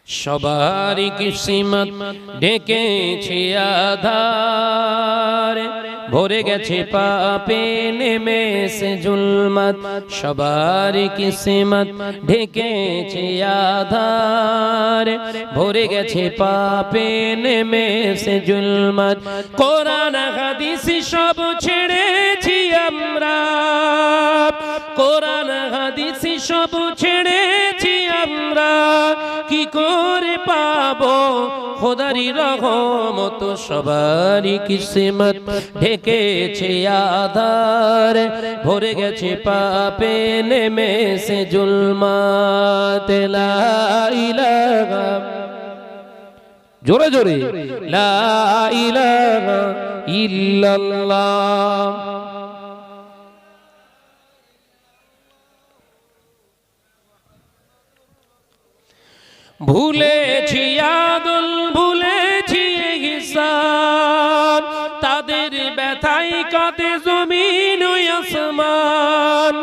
সবারই কিসমত ডেকেছে আধার, ভরে গেছে পাপে নেমেছে জুলমত। সবারই কিসমত ঢেকেছে আধার, ভরে গেছে পাপে নেমেছে জুলমত। কোরআন হাদিস সব ছেড়েছি আমরা, কোরআন হাদিস সব ছেড়েছি আমরা, কি করে পাবো খোদারি রহমত। সবারই কিসমত ঢেকেছে আধার, ভরে গেছে পাপে নেমেছে জুলমাত। লা ইলাহা, জোরে জোরে, লা ইলাহা ইল্লাল্লাহ। ভুলেছি আদল, ভুলেছি ইহসান, তাদের ব্যথায় কাঁদে জমিন ও আসমান।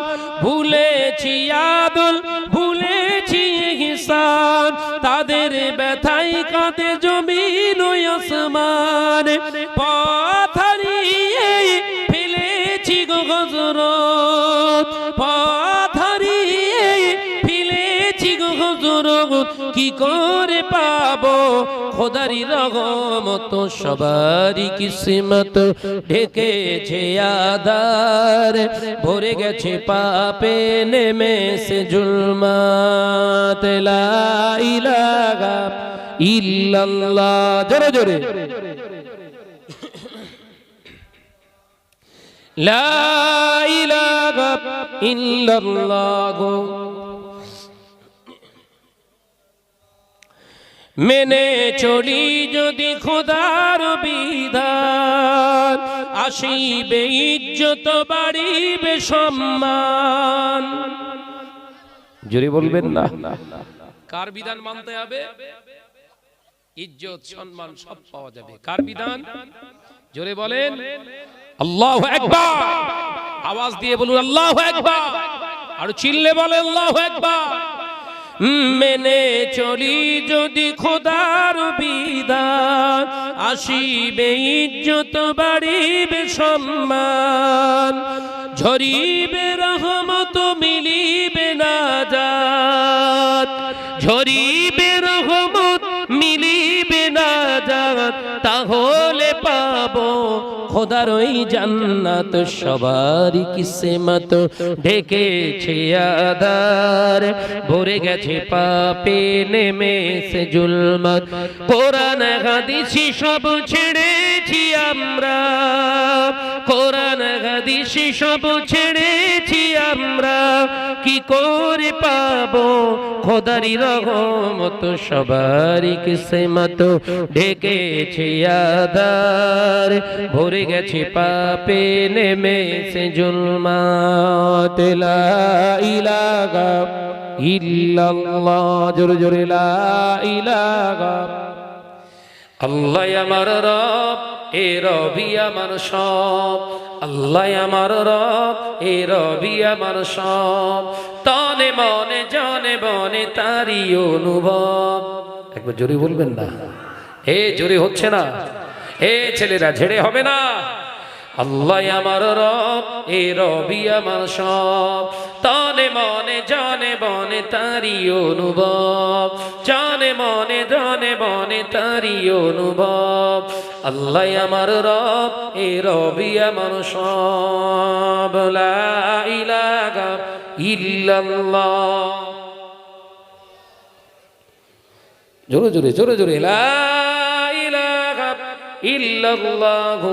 ভুলেছি আদল, ভুলেছি ইহসান, তাদের ব্যথায় কাঁদে জমিন ও আসমান। পথ হারিয়ে ফেলেছি গো হযরত, পথ হারিয়ে ফেলেছি গো হযরত, কি করে পাবো খোদারি রহমত। সবারই কিসমত ঢেকেছে আধার, ভরে গেছে পাপে নেমেছে জুলমাত। লা ইলাহা ইল্লাল্লাহ, জোরে জোরে, লা ইলাহা ইল্লাল্লাহ। মেনে চলি যদি খোদার বিধান, আসিবে ইজ্জত বাড়িবে সম্মান। জোরে বলবেন না, কার বিধান মানতে হবে? ইজ্জত সম্মান সব পাওয়া যাবে। কার বিধান? জোরে বলেন, আল্লাহু আকবার। আওয়াজ দিয়ে বলুন আল্লাহু আকবার, আর চিল্লে বলে আল্লাহু আকবার। মেনে চলি যদি খোদার বিধান, আসিবে ইজ্জত বাড়িবে সম্মান। ঝরিবে রহমত মিলিবে নাজাত, ঝরিবে রহমত মিলিবে নাজাত, তাহলে পাবো খোদার ওই জান্নাত। সবারই কিসমত ঢেকেছে আধার, ভরে গেছে পাপে নেমেছে জুলমত। কোরআন হাদিস সব ছেড়েছি আমরা, কোরআন হাদিস সব ছেড়েছি আমরা, কি করে পাবো খোদারি রহমত। সবারই কিসমত ঢেকেছে আধার, ভরে গেছে পাপে নেমেছে জুলমাত। লা ইলাহা ইল্লাল্লাহ, জোরে জোরে, লা ইলাহা। আল্লাহ আমার রব, এ রবি আমার সব। আল্লাহ আমার রব, এ রবি আমার সব। তনে মনে জনে বনে তারি অনুভব। একবার জোরে বলবেন না, এ জোরে হচ্ছে না, এ ছেলেরা ঝেড়ে হবে না। আল্লাহ আমার রব, এ রবি আমার সব। তনে মনে জনে বনে তারি অনুভব, জানে মনে জনে বনে তারি অনুভব। আল্লাহ আমার রব, এ রবি আমার সব। লা ইলাহা ইল্লাল্লাহ, জোরে জোরে, জোরে জোরে, লা ইলাহা ইল্লাল্লাহ।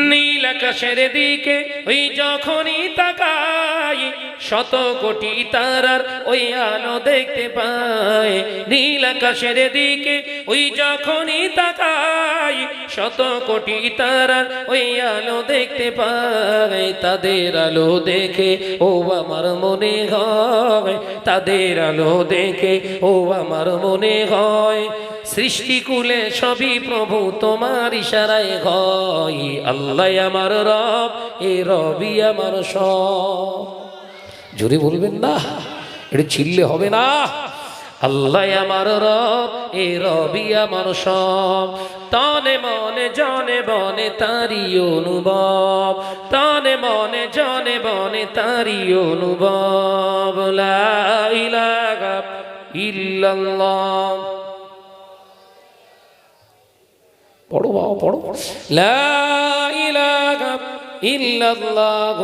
নীল আকাশের দিকে ওই যখনই তাকাই, শত কোটি তারার ওই আলো দেখতে পাই। নীল আকাশের দিকে ওই যখনই তাকাই, শত কোটি তারার ওই আলো দেখতে পাই। তাদের আলো দেখে ও আমার মনে হয়, তাদের আলো দেখে ও আমার মনে হয়, সৃষ্টিকুলে সবই প্রভু তোমার ইশারায় হয়। আল্লাহ আমার রব, এ রবি আমার সব। জোরে বলবেন না, এটা ছিললে হবে না। আল্লাহ আমার রব, এ রবি আমার সব, তনে মনে জনে বনে তারি অনুভব, তনে মনে জনে বনে তারি অনুভব। লা ইলাহা ইল্লাল্লাহ। পড়ো বাবা পড়ো। লা ইলাহা ইল্লাল্লাহ।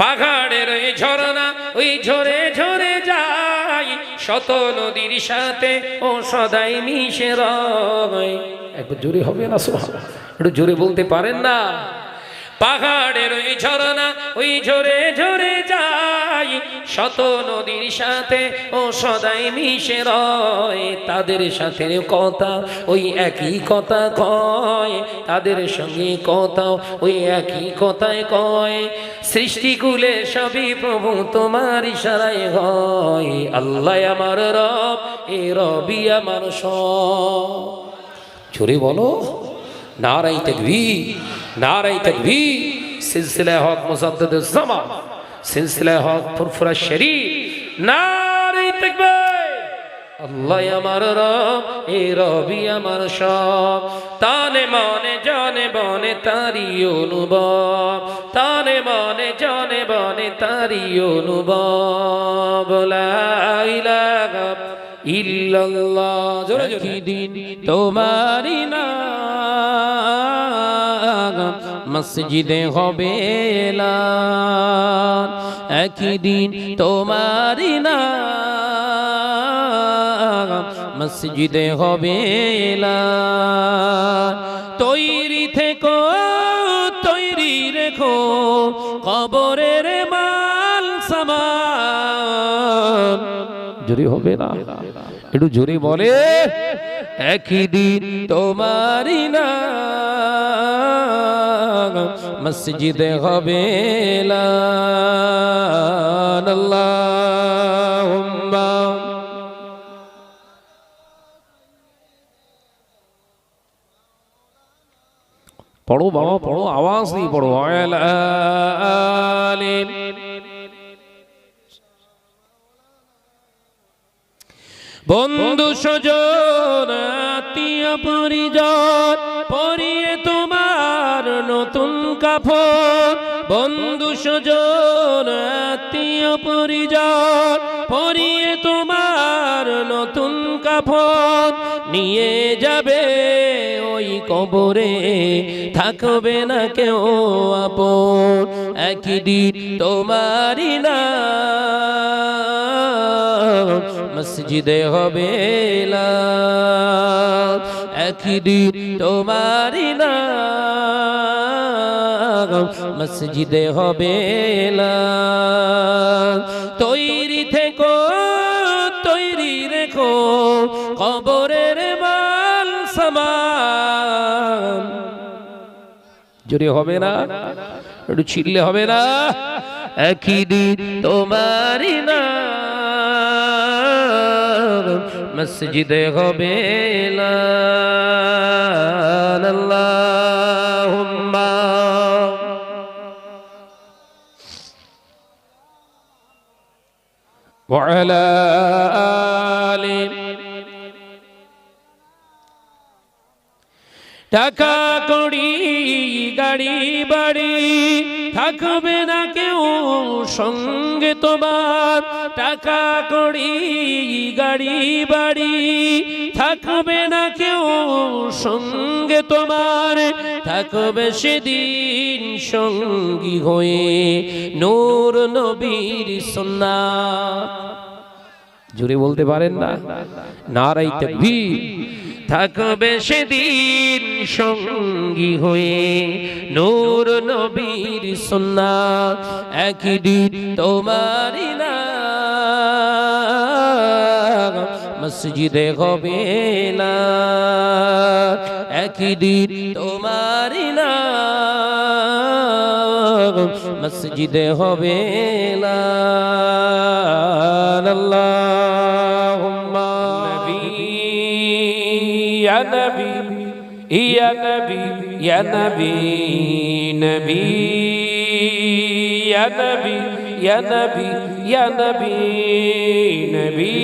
পাহাড়ের ওই ঝরনা ওই ঝরে ঝরে যায়, শত নদীর সাথে ও সদাই মিশে রয়। একবার জোরে হবে না সুবহানাল্লাহ, একটু জোরে বলতে পারেন না? পাহাড়ের ওই ঝরনা ওই ঝরে ঝরে যায়, শত নদীর সাথে ও সদাই মিশে রয়। তাদের সাথে কথা ওই একই কথা কয়, তাদের সঙ্গে কথা ওই একই কথায় কয়। সৃষ্টিকুলে সবই প্রভু তোমার ইশারায় হয়। আল্লাহ আমার রব, এ রবি আমার সব। জোরে বলো নারায়ে তাকবীর, নারায়ে তাকবীর। সিলসিলা হক মুজাদ্দিদুজ জামান, সিলসিলা হক ফুরফুরা শরীফ, নারায়ে তাকবীর। আল্লাহ আমার রব, এ রবি আমার সব, তানে মনে জানে বনে তারি অনুভব, তানে মনে জানে বনে তারি অনুভব। লা ইলাহা ইল্লাল্লাহ। জোরে জোরে। দিন তোমারি নাম মসজিদে হবে এলান, একই দিন তোমারি নাম মসজিদে হবে এলান। তৈরি থেকো তৈরি রেখো কবরের মাল সামান। জোরে হবে না, একটু জোরে বলে। একই দিন তোমারি নাম মসজিদে হবে এলান। আল্লাহুম্মা পড়ো বাবা পড়ো, আওয়াজ দিয়ে পড়ো। বন্ধু স্বজন আত্মীয় পরিজন পরিয়ে তোমার নতুন কাপড়, বন্ধু স্বজন আত্মীয় পরিজন পরিয়ে তোমার নতুন কাপড় নিয়ে যাবে ওই কবরে, থাকবে না কেউ আপন। একই দিন তোমারি নাম মসজিদে হবে এলান, একই দিন তোমারি নাম মসজিদে হবে এলান। তৈরি থেকো তৈরি রেখো কবরের মাল সামান। জোরে হবে না, একটু ছিললে হবে না। একই দিন তোমারি নাম মসজিদে হবে এলান। আল্লাহুম্মা ওয়া আলা আলি। টাকা কড়ি গাড়ি বাড়ি থাকবে না কেউ সঙ্গে তোমার, টাকা কড়ি গাড়ি বাড়ি থাকবে না কেউ সঙ্গে তোমার, থাকবে সেদিন সঙ্গী হয়ে নূর নবীর সুন্নাত। জোরে বলতে পারেন না? নারায়ে তাকবীর। থাকবে সেদিন সঙ্গী হয়ে নূর নবীর সুন্নাত, একই দিন তোমারি নাম মসজিদে হবে এলান, একই দিন তোমারি নাম মসজিদে হবে এলান। আল্লাহুম্মা या नबी या नबी या नबी नबी ইয়া নবী ইয়া নবী ইয়া নবী নবী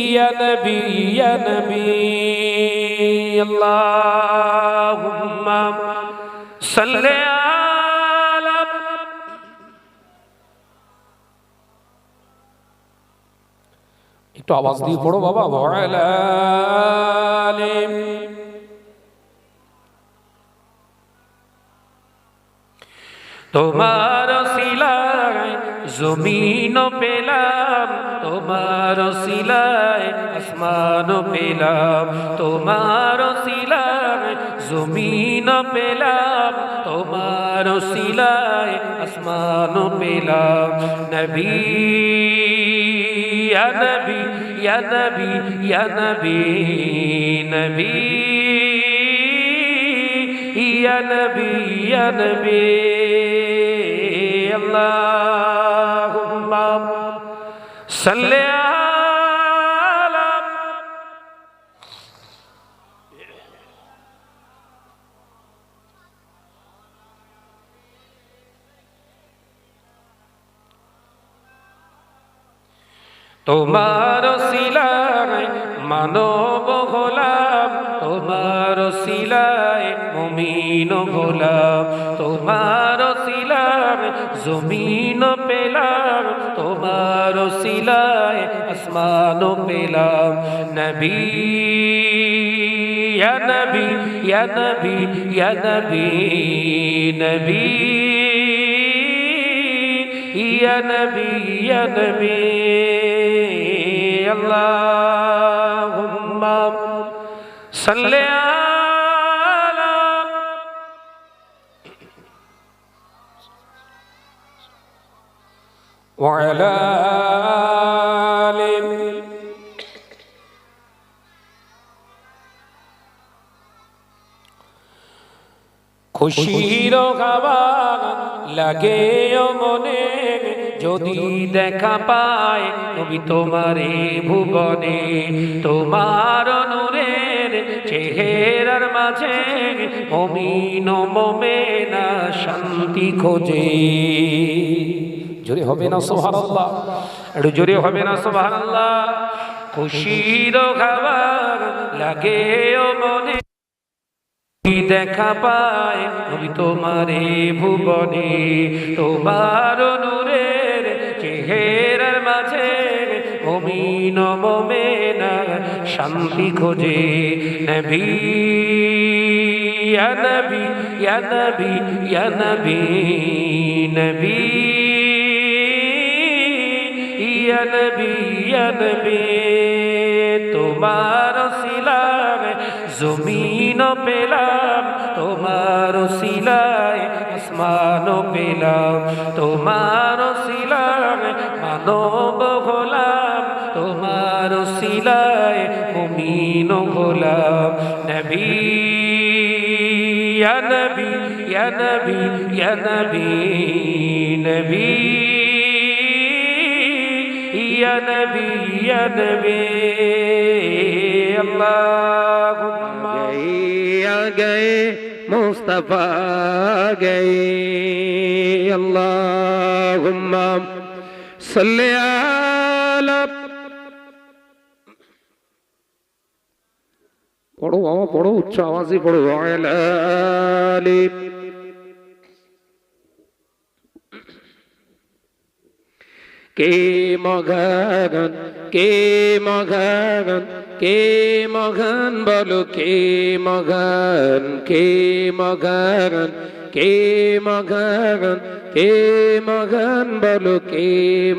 ইয়া নবী ইয়া নবী আল্লাহুম্মা সাল্লি আলা একটু আওয়াজ দিয়ে পড়ো বাবা ওয়ালা আলিম তোমার সিলায় জমিন পেলাম তোমার সিলায় আসমান পেলাম তোমার সিলায় জমিন পেলাম তোমার সিলায় আসমান পেলাম নবী ইয়া নবী ইয়া নবী ইয়া নবী নবী ইয়া নবী ইয়া নবী আল্লাহুম্মা সাল্লি আলা তোমার সিলায় মানব হলাম তোমার সিলায় মুমিন হলাম তোমার সিলায় জমিন পেলাম তোমার সিলায় আসমান পেলাম নবী ইয়া নবী ইয়া নবী ইয়া নবী নবী ইয়া নবী ইয়া নবী আল্লাহুম্মা সাল্লি আলা ওয়ালা আলিম খুশির খাবার লাগে মনে যদি দেখা পায় নবী তোমারে ভুবনে তোমার নূরের চেহারার মাঝে মুমিন মুমিনা শান্তি খোঁজে জোরে হবে না সুবহানাল্লাহ একটু জোরে হবে না সুবহানাল্লাহ খুশির খাবার লাগে মনে দেখা পায় নবী তোমারে ভুবনে তোমার নূরের চেহারার মাঝে মুমিন মুমিনা শান্তি খোঁজে নবী ইয়া নবী ইয়া নবী ইয়া নবী নবী ইয়া নবী ইয়া নবী তোমার সিলায় জমিন পেলাম তোমার সিলায় আসমান পেলাম তোমার সিলায় মানব হলাম তোমার সিলায় মুমিন হলাম নবী ইয়া নবী ইয়া নবী ইয়া নবী নবী ইয়া নবী ইয়া নবী अल्लाहुम्मा आ गए मुस्तफा गए अल्लाहुम्मा सल्ले अला पढ़ो बाबा पढ़ो उच्च आवाज से पढ़ो अला के मगन के मगन के मगन बोलो के मगन के मगन के मगन के मगन बोलो के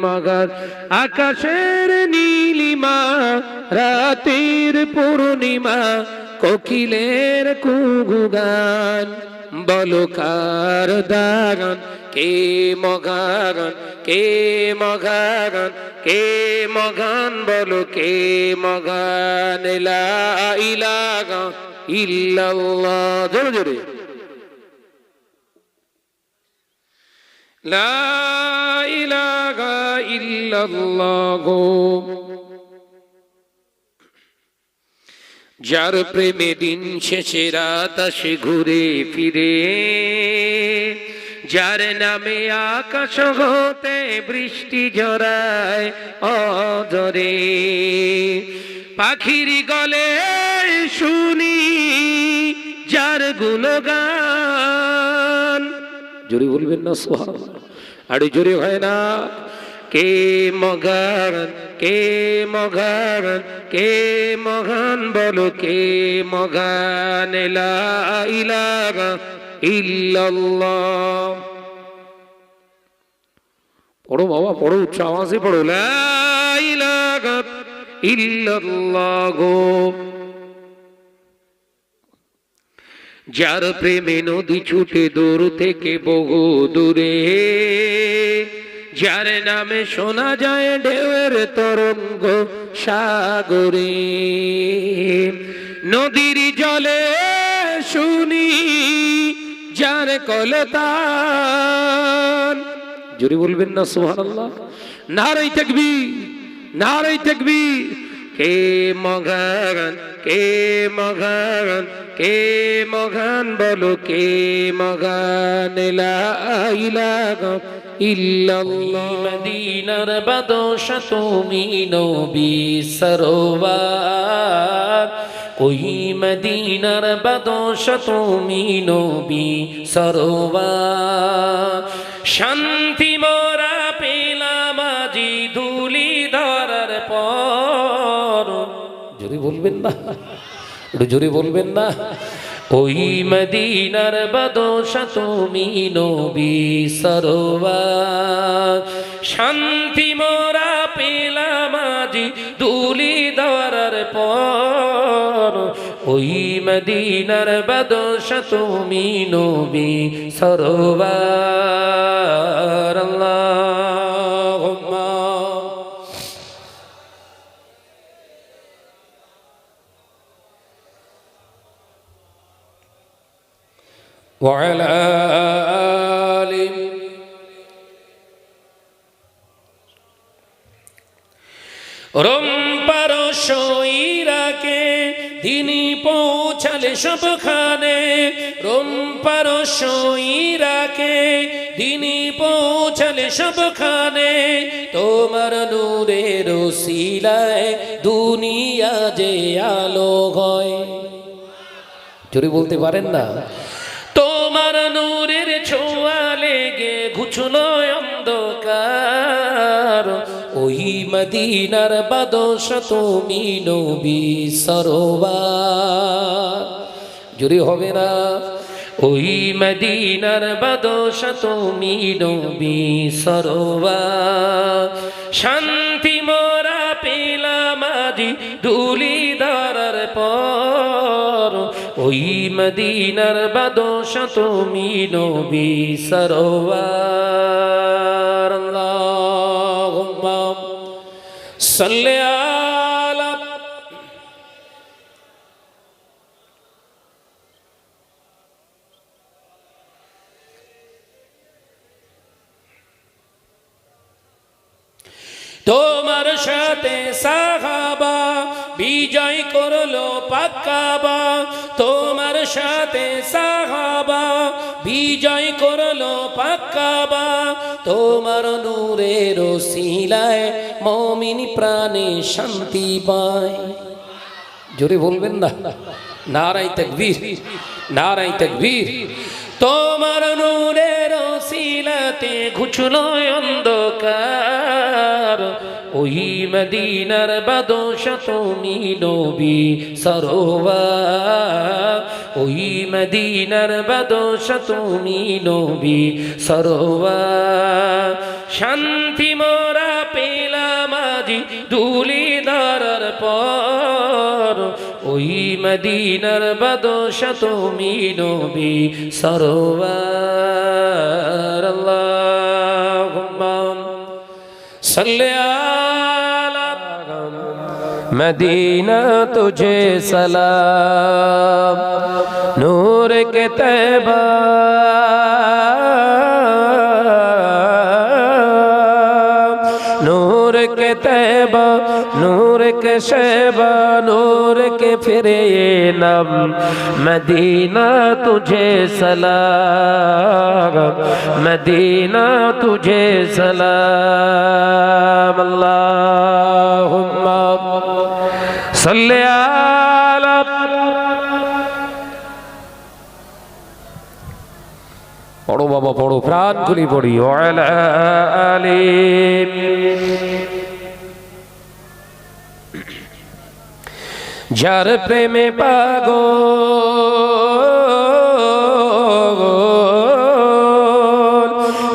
मगन आकाशेर नीलिमा रातेर पूर्णिमा कोकिलेर कुगुगान बोलो कार दागन के मगन के मगन के मगन बोलो के मगन ला इलाहा इल्लल्लाह जोरे जोरे ला इलाहा इल्लल्लाह যার প্রেমে দিন শেষে রাত আসে ঘুরে ফিরে যার নামে আকাশ হতে বৃষ্টি ঝরায় অজরে, পাখির গলে শুনি যার গুণগান। জোরে বলবেন না সুবহানাল্লাহ? আরে জোরে হয় না? কে মগান, কে মগান, কে মগান, বলো কে মগান? লা ইলাহা ইল্লাল্লাহ। পড়ো বাবা, পড়ো, উচ্চ আওয়াজে পড়ো। লা ইলাহা ইল্লাল্লাহ। যার প্রেমে নদী ছুটে দূর থেকে বহু দূরে, যার নামে শোনা যায় ঢেউয়ের তরঙ্গ সাগরে, নদীর জলে শুনি যার কলতান। জোরে বলবেন না সুবহানাল্লাহ? নারে তাকবীর, নারে তাকবীর। কে মগান, কে মগান, কে মগান, বলো কে মগান? লা ইলাহা ইল্লাল্লাহ। মদিনার বাদশা তুমি নবী সরওয়ার, ওই মদিনার বাদশা তুমি নবী সরওয়ার। শান্তি মোরা পেলাম আজি ধুলি ধরার পর। জোরে বলবেন না? একটু জোরে বলবেন না? ওই মদিনার বাদশা তুমি নবী সরওয়ার। শান্তি মোরা পেলাম আজি ধুলি ধরার পর, ওই মদিনার বাদশা তুমি নবী সরওয়ার। আল্লাহুম্মা ওয়া আলা আলি। রম্পার সইরাকে তিনি পৌঁছালে সবখানে, রম্পার সইরাকে তিনি পৌঁছালে সবখানে। তোমার নূরের ওসিলায় দুনিয়া যে আলো হয়। জোরে বলতে পারেন না? তোমার নূরের ছোঁয়া লেগে ঘুচলো অন্ধকার, ওই মদিনার বাদশা তুমি নবী সরওয়ার। জোরে হবে না? ওই মদিনার বাদশা তুমি নবী সরওয়ার। শান্তি মোরা পেলাম আজি ধুলি ধরার পর, ওই মদিনার বাদশা তুমি নবী সরওয়ার। আল্লাহুম্মা সাল্লি আলা। তোমার সাথে সাহাবা বিজয় করলো পাক্কাবা, তোমার সাথে সাহাবা বিজয় করলো পাক্কাবা। তোমার নূরের ওসিলায় মুমিন প্রাণে শান্তি পায়। জোরে বলবেন না? নারায়ে তাকবীর, নারায়ে তাকবীর। তোমার নূরের ওসিলাতে ঘুচলো অন্ধকার, ওই মদিনার বাদশা তুমি নবী সরওয়ার। ওই মদিনার বাদশা তুমি নবী সরওয়ার। শান্তি মোরা পেলাম আজি ধুলি ধরার পর, ওই মদিনার বাদশা তুমি নবী সরওয়ার। আল্লাহুম্মা সাল্লি আলা। মদিনা তুঝে সলাম, নূর के तैबा नूर के तैबा, नूर के शैबा, नूर के फिरे नम, मदीना तुझे सलाम, मदीना तुझे सलाम। अल्लाहुम्मा सल्ली अला, पढ़ो बाबा पढ़ो, प्राण खुली पढ़ी, अला आली। जार प्रेमे पागल,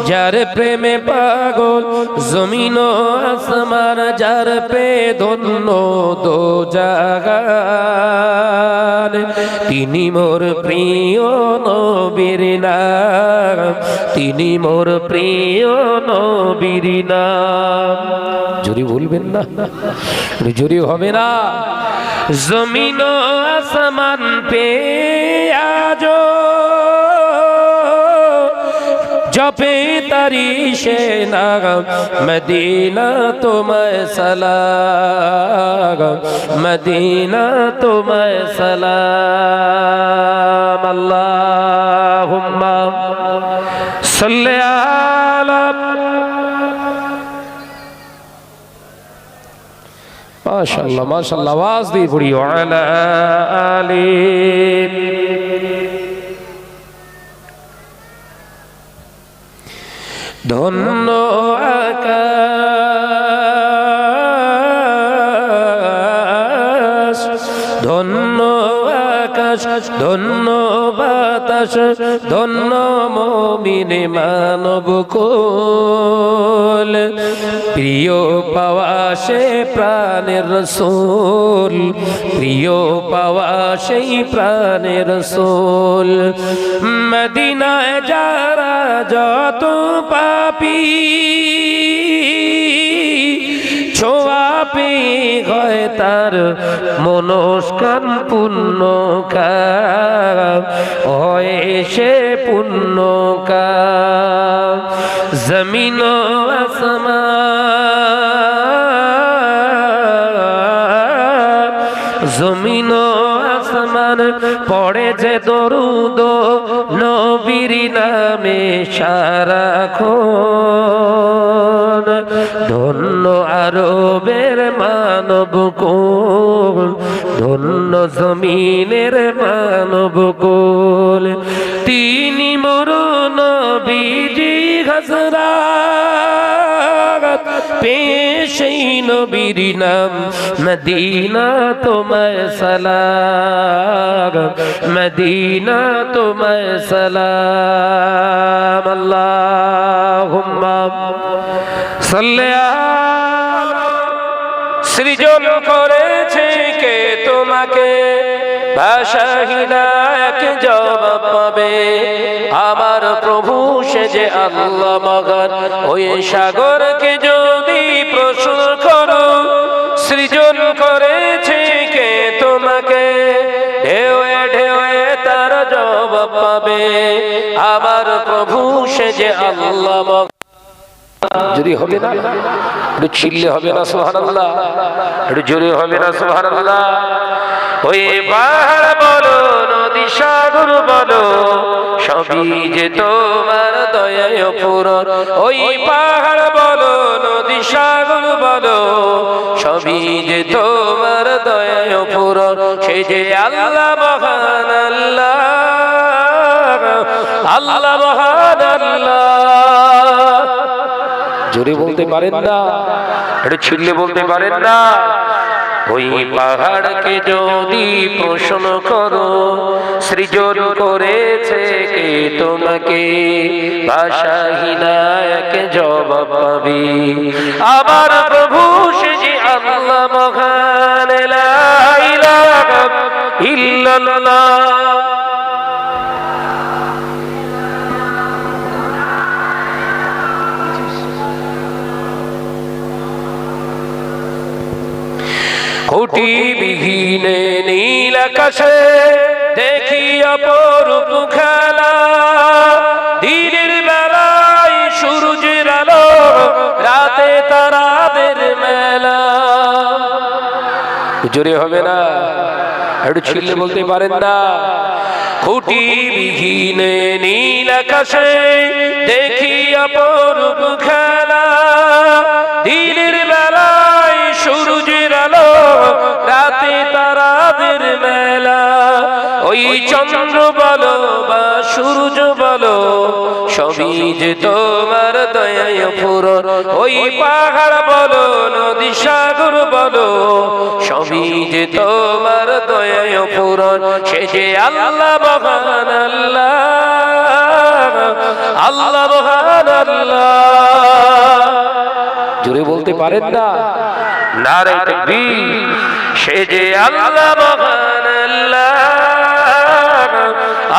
जार प्रेमे पागल जमीन আসমান, যার পে ধন্য দো জাহান, তিনি মোর প্রিয় নবীর নাম, তিনি মোর প্রিয় নবীর নাম। জোরে বলবেন না, জোরে হবে না। জমিন আসমান পে আজো जपे तारी शे नाम, मदीना तुम्हें सलाम, मदीना तुम्हें सलाम। अल्लाहुम्मा सल्ली अला, माशाअल्लाह माशाअल्लाह, आवाज दी पड़ी, अला आली। ধন্য আকাশ, ধন্য আকাশ, ধন্য বাতাস, ধন্য মুমিন মানব কুল, প্রিয় পাওয়া সে প্রাণের রাসূল, প্রিয় পাওয়া সেই প্রাণের রাসূল। মদিনায় যারা যত পাপী, ছোঁয়া পেয়ে হয় তার মনস্কাম পূর্ণ কাম, হয় সে পূর্ণ কাম। জমিন আসমান, জমিন আসমান পড়ে যে দরুদ নবীর নামে সারাক্ষণ, ধন্য আরবের মানব কুল, ধন্য জমিনের মানব কুল। তিনি মোর নবীজি হযরত পেশেই নবীর নাম, মদিনা তোমায় সালাম, মদিনা তোমায় সালাম। আল্লাহুম্মা সাল্লি আলা, সৃজন করেছে কে তোমাকে, ভাষাহীন এক জবাব পাবে, আমার প্রভু সে যে আল্লাহ মহান। ওই সাগরকে যদি প্রশ্ন করো, সৃজন করেছে কে তোমাকে, ঢেউয়ে ঢেউয়ে তার জবাব পাবে, আমার প্রভু সে যে আল্লাহ মহান। যদি হবে না, একটু চিল্লে হবে না সুবহানাল্লাহ, একটু জোরে হবে না সুবহানাল্লাহ। ওই পাহাড় বলো নদী সাগর বলো, সবই যে তোমার দয়ায় পূরণ। ওই পাহাড় বলো নদী সাগর বলো, সবই যে তোমার দয়ায় পূরণ। সে যে আল্লাহ মহান, আল্লাহ আল্লাহ মহান আল্লাহ। জোরে বলতে পারেন না, একটু চিল্লে বলতে পারেন না। ওই পাহাড়কে যদি প্রশ্ন করো, সৃজন করেছে কে তোমাকে, ভাষাহীন এক জবাব পাবে, আমার প্রভু সে যে আল্লাহ মহান। লা ইলাহা ইল্লাল্লাহ। কোটি বিহীনে নীল আকাশে দেখি অপরূপ খেলা, দিনের বেলায় সূর্যের আলো, রাতে তারাদের জোরে হবে না, একটু ছিললে বলতে পারেন না। খুঁটি বিহীন নীল আকাশে দেখি অপরূপ খেলা, দিনের বেলায় সূর্যের আলো, রাতে তারাদের মেলা। ওই চন্দ্র বলো বা সূর্য বলো, সবই যে তোমার দয়ায় পূরণ। ওই পাহাড় বলো নদী সাগর বলো, সবই যে তোমার দয়ায় পূরণ। সে যে আল্লাহ মহান আল্লাহ, আল্লাহ মহান আল্লাহ। জোরে বলতে পারেন না, নারে তাকবীর। সে যে আল্লাহ মহান আল্লাহ,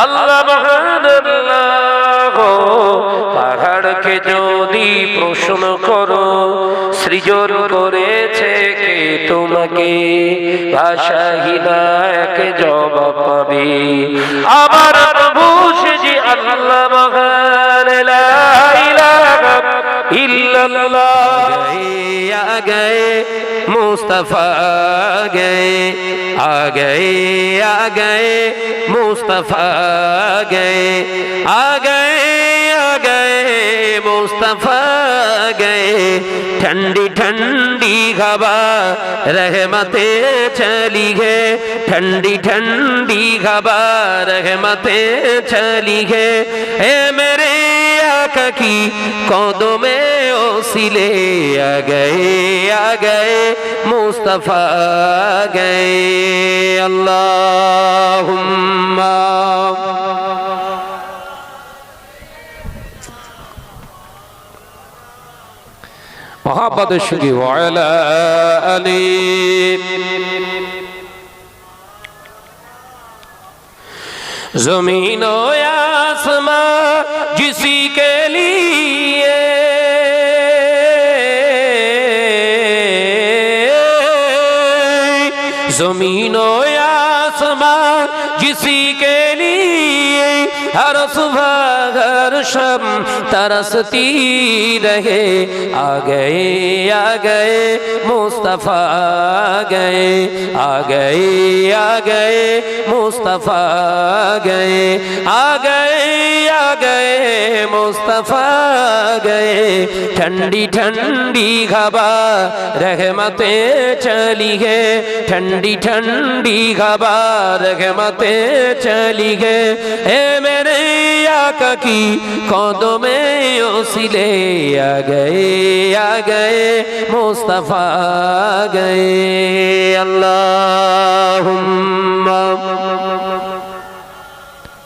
আল্লাহ মহান আল্লাহ। পাহাড়কে যদি প্রশ্ন করো, সৃজন করেছে কে তোমাকে, ভাষাহীনা এক জবাব পাবে। আমার প্রভু সে যে আল্লাহ মহান, লা ইলাহা ইল্লাল্লাহ। आ गए मुस्तफा गए, आ गए आ गए मुस्तफा गए, आ गए आ गए मुस्तफा गए। ठंडी ठंडी हवा रहमते चली है, ठंडी ठंडी हवा रहमते चली है। ए मेरे आका की कौदों में ओसिले आ गए मुस्तफा गए। अल्लाहुम्मा मोहब्बत शुगी वाला अली। ज़मीन और आसमां जिसी के लिए, ज़मीन और आसमां जिसी के लिए, हर सुबह हर शाम तरसती रहे। आ गए मुस्तफा गए, आ गए मुस्तफा गए, आ गए मुस्तफा गए। ठंडी ठंडी हवा रहमते चली है, ठंडी ठंडी हवा रहमते चली है। ए मेरे आका की कौदों में ओसिले आ गए मुस्तफा गए। अल्लाहुम्मा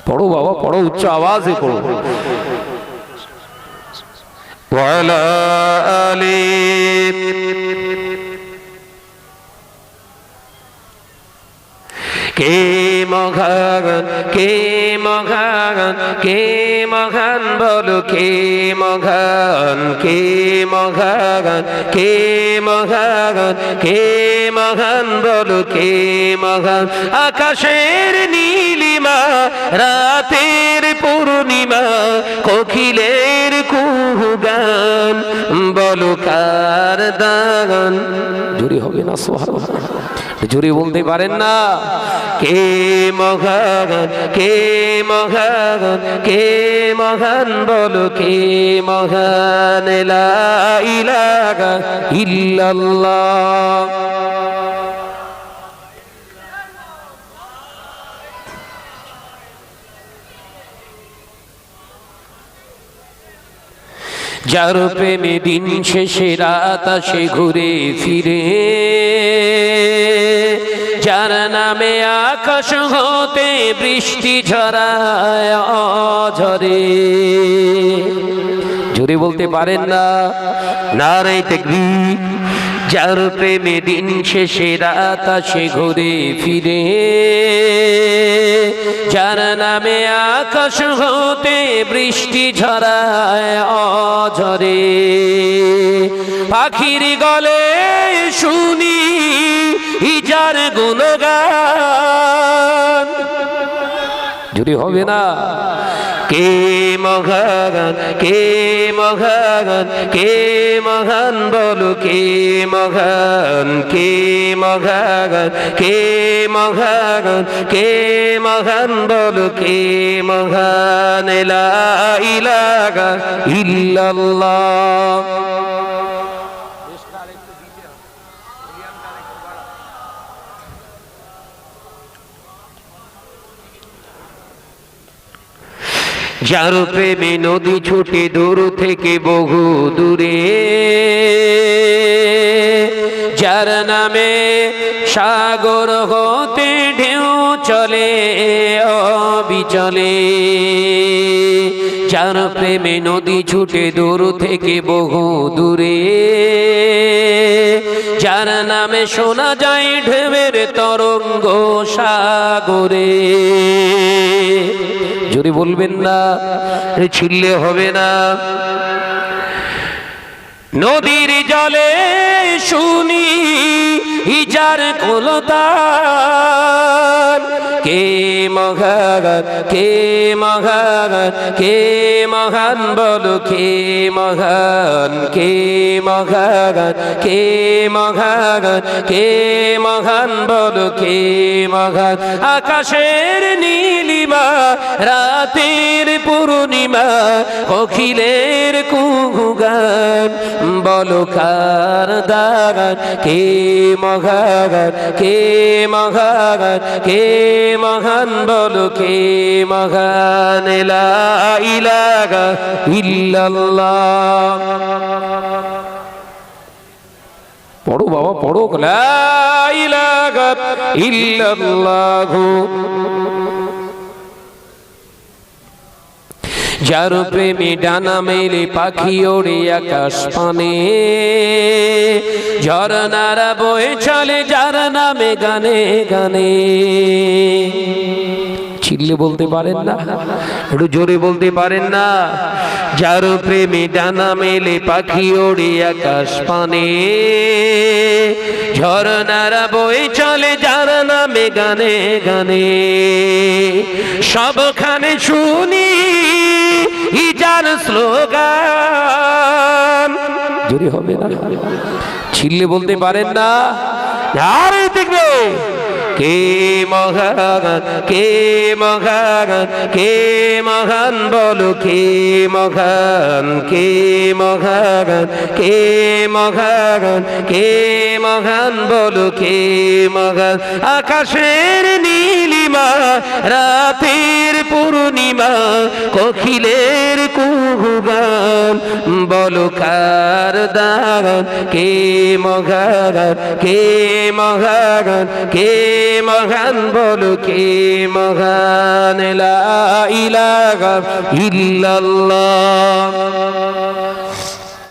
पढ़ो बाबा पढ़ो, उच्च आवाज से पढ़ो। वाला आली কে মহান, কে মহান, কে মহান বলো, কে মহান, কে মহান, কে মহান, কে মহান বলো, কে মহান। আকাশের নীলিমা, রাতের পূর্ণিমা, কোকিলের কুহু গান, বলো কার দান। জোরে হবে না, সুবহানাল্লাহ, জোরে বলতে পারেন না। কে মহান, কে মহান, কে মহান বলো, কে মহান। লা ইলাহা ইল্লাল্লাহ। যার প্রেমে দিন শেষে রাত আসে ঘুরে ফিরে, যার নামে আকাশ হতে বৃষ্টি ঝরায় অঝরে। জোরে বলতে পারেন না, নারে তাকবীর। যার প্রেমে দিন শেষে রাত আসে ঘুরে ফিরে, যার নামে আকাশ হতে বৃষ্টি ঝরায় অঝরে। পাখির গলে শুনি যার গুণগান। জোরে হবে না, কে মহান, কে মহান, কে মহান বলো কে মহান, কে মহান, কে মহান, কে মহান বলো কে মহান। লা ইলাহা ইল্লাল্লাহ। যার প্রেমে নদী ছুটে দূর থেকে বহু দূরে, যার নামে সাগর হতে ঢেউ চলে অবিচলে, যার প্রেমে নদী ছুটে দূর থেকে বহু দূরে, যার নামে শোনা যায় ঢেউয়ের তরঙ্গ সাগরে। যদি বলবেন না, ছিললে হবে না। নদীর জলে শুনি যার কলতান, কে মহান, কে মহান, কে মহান বলো কে মহান, কে মহান, কে মহান, কে মহান বলো কে মহান। আকাশের নীলিমা, রাতের পূর্ণিমা, কোকিলের কুহুগান বলো কার দাগান, কে মহান, কে মহান, কে মহান বলো কে মহান। লা ইলাহা ইল্লাল্লাহ। পড়ো বাবা পড়ো, লা ইলাহা ইল্লাল্লাহ। যার প্রেমে ডানা মেলে পাখি ওড়ে আকাশ পানে, ঝরনারা বয়ে চলে যার নামে গানে গানে। চিল্লে বলতে পারেন না, একটু জোরে বলতে পারেন না। যার প্রেমে ডানা মেলে পাখি ওড়ে আকাশ পানে, ঝরনারা বয়ে চলে যার নামে গানে গানে। সবখানে শুনি যার স্লোগান। জোরে হবে না, ছিললে বলতে পারেন না। আরে দেখবে কে মহান, কে মহান, কে মহান বলো কে মহান, কে মহান, কে মহান, কে মহান বলো কে মহান। আকাশের নীলিমা, রাতের পূর্ণিমা, কোকিলের কুহুগান বলো কার দাগান, কে মহান, কে মহান, কে মহান বলো কে মহান। লা ইলাহা ইল্লাল্লাহ।